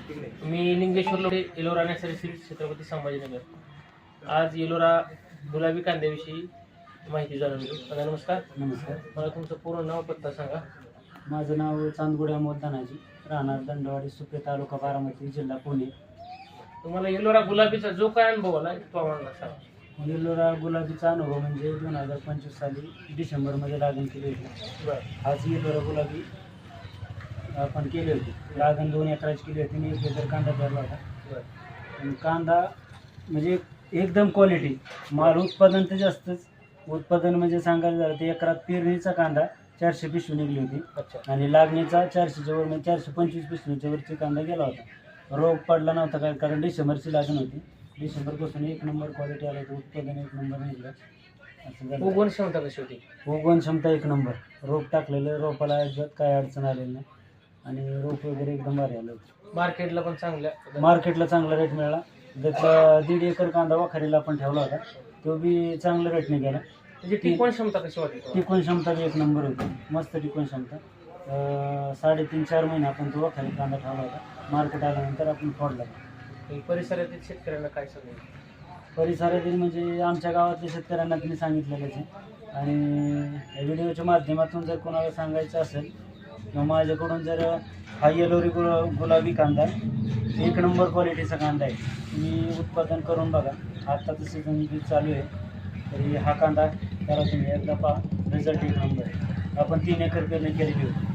मी Lingeshwar Ellora nursery seeds Chhatrapati Sambhajinagar. आज एलोरा गुलाबी कांद्याविषयी माहिती जाणून घेऊ. दादा नमस्कार. नमस्कार. मला तुमचं पूर्ण नाव पत्ता सांगा. माझं नाव चांदगुडी अमोद धनाजी, राहणार दंडवाडी, सुपे, तालुका बारामती, जिल्हा पुणे. तुम्हाला एलोरा गुलाबीचा जो काय अनुभव आला तो आम्हाला सांगा. एलोरा गुलाबीचा अनुभव म्हणजे 2025 साली डिसेंबरमध्ये लागण केली होती. बरं. आज एलोरा गुलाबी आपण केली होती. लागण 2 एकराची केली होती आणि 1 एकर कांदा धरला होता. बरं. आणि कांदा म्हणजे एकदम क्वालिटी, माल उत्पादन तर जास्तच. उत्पादन म्हणजे सांगायला झालं तर एकरात पेरणीचा कांदा 400 पिशवी निघली होती अच्छा. आणि लागणीचा 400च्या वर म्हणजे 425 पिशवीच्या वरची कांदा गेला होता. रोग पडला नव्हता काय, कारण डिसेंबरची लागण होती. डिसेंबरपासून 1 नंबर क्वालिटी आला होती. उत्पादन 1 नंबर निघलं. असं झालं. उगवण क्षमता कशी होती? उगवण क्षमता 1 नंबर. रोप टाकलेलं, रोपाला अजिबात काय अडचण आलेली नाही आणि रोप वगैरे एकदम भारी आलं होतं. मार्केटला पण चांगल्या मार्केटला चांगला रेट मिळाला. त्यातला 1.5 एकर कांदा वाखारीला आपण ठेवला होता, तो बी चांगला रेटने गेला. म्हणजे टिकवण क्षमता कशी वाटली? टिकवण क्षमता बी 1 नंबर होती. मस्त टिकवण क्षमता. 3.5-4 महिने आपण तो वाखारी कांदा ठेवला होता. मार्केट आल्यानंतर आपण फोडला. परिसरातील शेतकऱ्यांना काय सांगेल? परिसरातील म्हणजे आमच्या गावातल्या शेतकऱ्यांना तुम्ही सांगितलेलंच आहे. आणि या व्हिडिओच्या माध्यमातून जर कोणाला सांगायचं असेल किंवा माझ्याकडून जर हा एलोरी गुलाबी कांदा 1 नंबर क्वालिटीचा कांदा आहे, तुम्ही उत्पादन करून बघा. आत्ताचं सीझन बी चालू आहे, तरी हा कांदा करा तुम्ही एकदा पहा. रिझल्ट 1 नंबर आहे. आपण 3 एकर पेरणी केलेली होती.